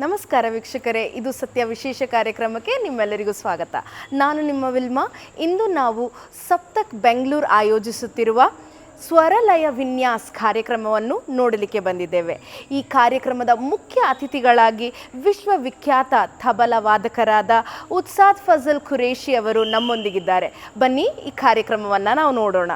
ನಮಸ್ಕಾರ ವೀಕ್ಷಕರೇ, ಇದು ಸತ್ಯ ವಿಶೇಷ ಕಾರ್ಯಕ್ರಮಕ್ಕೆ ನಿಮ್ಮೆಲ್ಲರಿಗೂ ಸ್ವಾಗತ. ನಾನು ನಿಮ್ಮ ವಿಲ್ಮಾ. ಇಂದು ನಾವು ಸಪ್ತಕ್ ಬೆಂಗಳೂರು ಆಯೋಜಿಸುತ್ತಿರುವ ಸ್ವರಲಯ ವಿನ್ಯಾಸ್ ಕಾರ್ಯಕ್ರಮವನ್ನು ನೋಡಲಿಕ್ಕೆ ಬಂದಿದ್ದೇವೆ. ಈ ಕಾರ್ಯಕ್ರಮದ ಮುಖ್ಯ ಅತಿಥಿಗಳಾಗಿ ವಿಶ್ವವಿಖ್ಯಾತ ತಬಲಾ ವಾದಕರಾದ ಉಸ್ತಾದ್ ಫಜಲ್ ಖುರೇಶಿ ಅವರು ನಮ್ಮೊಂದಿಗಿದ್ದಾರೆ. ಬನ್ನಿ ಈ ಕಾರ್ಯಕ್ರಮವನ್ನು ನಾವು ನೋಡೋಣ.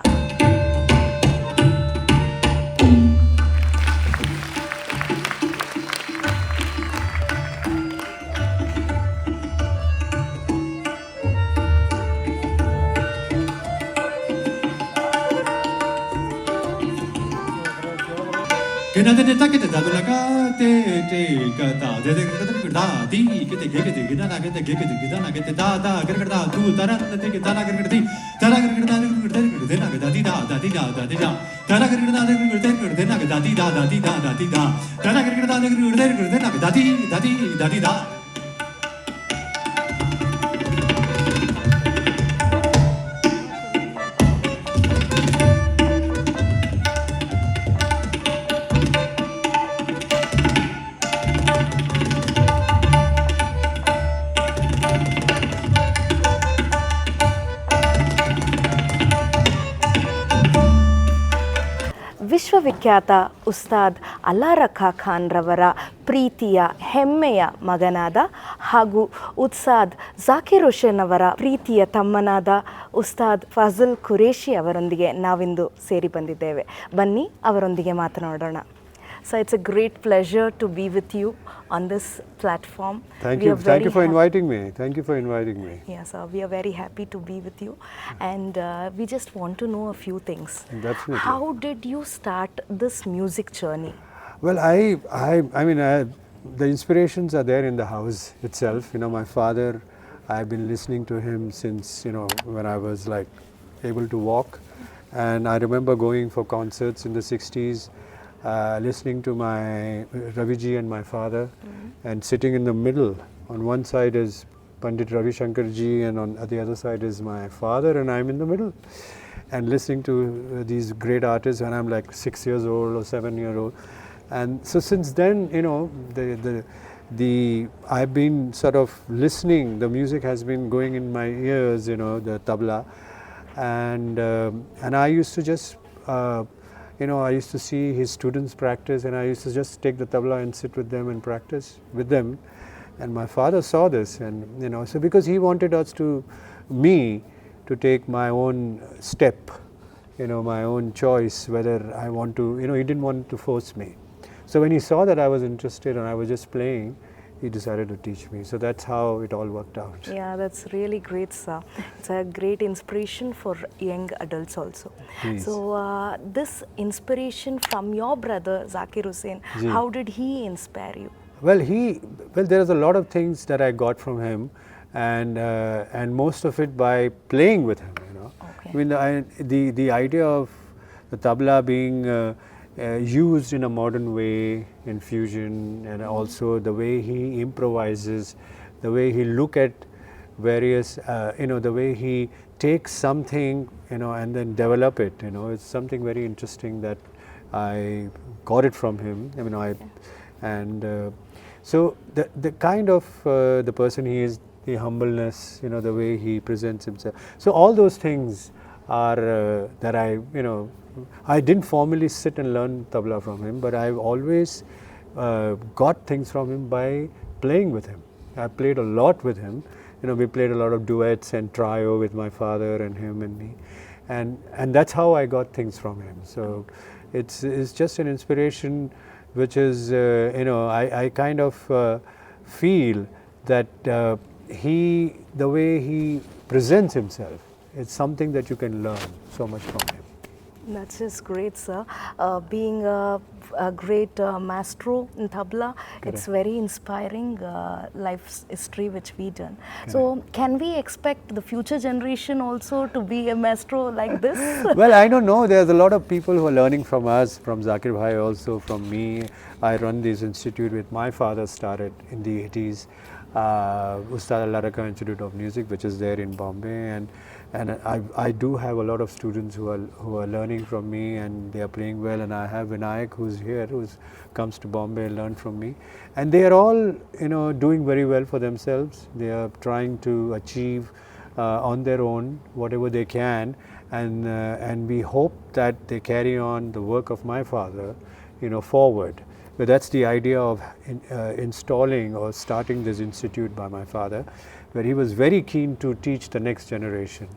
ವಿಶ್ವವಿಖ್ಯಾತ ಉಸ್ತಾದ್ ಅಲಾರಖಾ ಖಾನ್ ರವರ ಪ್ರೀತಿಯ ಹೆಮ್ಮೆಯ ಮಗನಾದ ಹಾಗೂ ಉಸ್ತಾದ್ ಜಾಕಿರ್ ಹುಸೇನ್ ಅವರ ಪ್ರೀತಿಯ ತಮ್ಮನಾದ ಉಸ್ತಾದ್ ಫಜಲ್ ಖುರೇಶಿ ಅವರೊಂದಿಗೆ ನಾವಿಂದು ಸೇರಿ ಬಂದಿದ್ದೇವೆ. ಬನ್ನಿ ಅವರೊಂದಿಗೆ ಮಾತನಾಡೋಣ. So it's a great pleasure to be with you on this platform. Thank you for inviting me. Thank you for inviting me. Yes, sir. We are very happy to be with you, and we just want to know a few things. Definitely. How did you start this music journey? Well, I mean, the inspirations are there in the house itself. You know, my father, I've been listening to him since, you know, when I was like able to walk, and I remember going for concerts in the 60s. Listening to my Raviji and my father, and sitting in the middle. On one side is Pandit Ravi Shankar ji, and on the other side is my father, and I'm in the middle. And listening to these great artists when I'm like 6 years old or 7 years old. And so since then, you know, I've been sort of listening. The music has been going in my ears, you know, the tabla, and I used to just. You know, I used to see his students practice, and I used to just take the tabla and sit with them and practice with them. And my father saw this, and you know, so because he wanted me to take my own step, you know, my own choice, whether I want to, you know, he didn't want to force me. So when he saw that I was interested and I was just playing, he decided to teach me. So that's how it all worked out. Yeah, that's really great, sir. It's a great inspiration for young adults also. Please. So this inspiration from your brother Zakir Hussain, how did he inspire you? Well, there's a lot of things that I got from him, and most of it by playing with him. You know, okay. I mean, the idea of the tabla being used in a modern way in fusion, and also the way he improvises, the way he look at various, you know, the way he takes something, you know, and then develop it. You know, it's something very interesting that I got it from him. I mean, and so the kind of the person he is, the humbleness, you know, the way he presents himself. So all those things are that you know, I didn't formally sit and learn tabla from him, but I've always got things from him by playing with him. I played a lot with him. You know, we played a lot of duets and trio with my father and him and me, and that's how I got things from him. So it's just an inspiration, which is you know, I kind of feel that the way he presents himself, it's something that you can learn so much from him. That's just great, sir. Being a great maestro in tabla, Correct. It's very inspiring life's history which we done. Correct. So can we expect the future generation also to be a maestro like this? Well, I don't know. There's a lot of people who are learning from us, from Zakir Bhai also, from me. I run this institute with my father, started in the 80s. Ustad Fazal Institute of Music, which is there in Bombay, and I do have a lot of students who are learning from me, and they are playing well. And I have Vinayak, who's here, who comes to Bombay and learn from me, and they are all doing very well for themselves. They are trying to achieve on their own whatever they can, and we hope that they carry on the work of my father, forward. But that's the idea of installing or starting this institute by my father, where he was very keen to teach the next generation,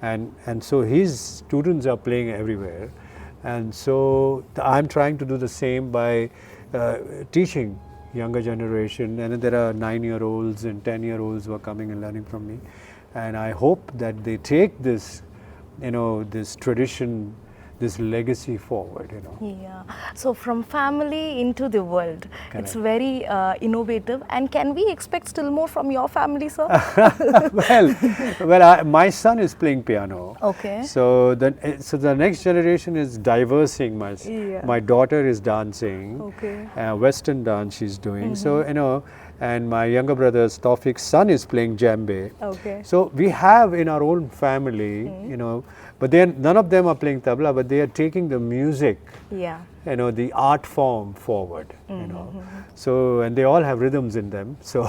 and so his students are playing everywhere, and so I'm trying to do the same by teaching younger generation, and there are 9-year-olds and 10-year-olds who are coming and learning from me, and I hope that they take this, this tradition, this legacy forward. Yeah. So from family into the world, it's very innovative. And can we expect still more from your family, sir? My son is playing piano. Okay. So the next generation is diversing. My daughter is dancing. Okay. Western dance she's doing. So and my younger brother Taufik's son is playing djembe. Okay. So we have in our own family, but none of them are playing tabla, but they are taking the music, the art form forward, So, and they all have rhythms in them. So,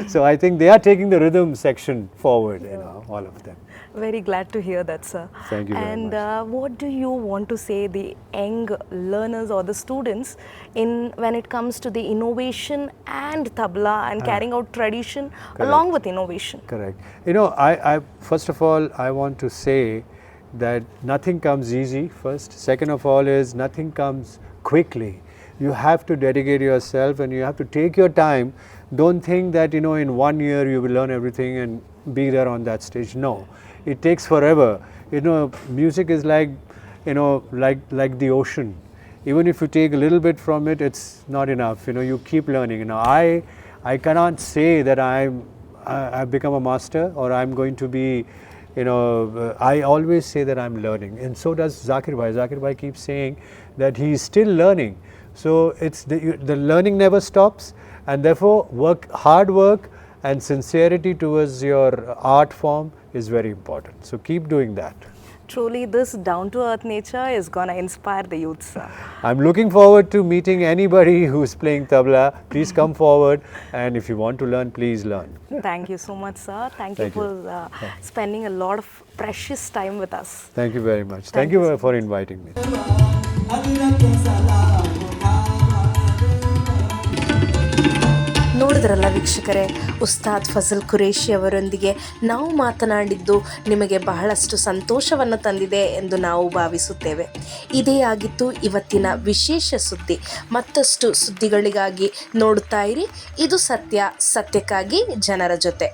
so I think they are taking the rhythm section forward, all of them. Very glad to hear that, sir. Thank you very much. And what do you want to say the young learners or the students when it comes to the innovation and tabla and carrying out tradition along with innovation? Correct. I first of all, I want to say that nothing comes easy first. Second of all is nothing comes quickly. You have to dedicate yourself and you have to take your time. Don't think that, in 1 year you will learn everything and be there on that stage. No. It takes forever. Music is like the ocean. Even if you take a little bit from it, it's not enough. You keep learning. I cannot say that I've become a master or I'm going to be, I always say that I'm learning. And so does Zakir Bhai. Zakir Bhai keeps saying that he's still learning. So it's the learning never stops, and therefore hard work and sincerity towards your art form is very important. So keep doing that. Truly, this down-to-earth nature is going to inspire the youth, sir. I'm looking forward to meeting anybody who's playing tabla. Please come forward, and if you want to learn, please learn. Thank you so much, sir. Thank you for spending a lot of precious time with us. Thank you very much. Thank you for inviting me. ನೋಡಿದ್ರಲ್ಲ ವೀಕ್ಷಕರೇ, ಉಸ್ತಾದ್ ಫಜಲ್ ಖುರೇಶಿ ಅವರೊಂದಿಗೆ ನಾವು ಮಾತನಾಡಿದ್ದು ನಿಮಗೆ ಬಹಳಷ್ಟು ಸಂತೋಷವನ್ನು ತಂದಿದೆ ಎಂದು ನಾವು ಭಾವಿಸುತ್ತೇವೆ. ಇದೇ ಆಗಿತ್ತು ಇವತ್ತಿನ ವಿಶೇಷ ಸುದ್ದಿ. ಮತ್ತಷ್ಟು ಸುದ್ದಿಗಳಿಗಾಗಿ ನೋಡುತ್ತಾ ಇರಿ ಇದು ಸತ್ಯ, ಸತ್ಯಕ್ಕಾಗಿ ಜನರ ಜೊತೆ.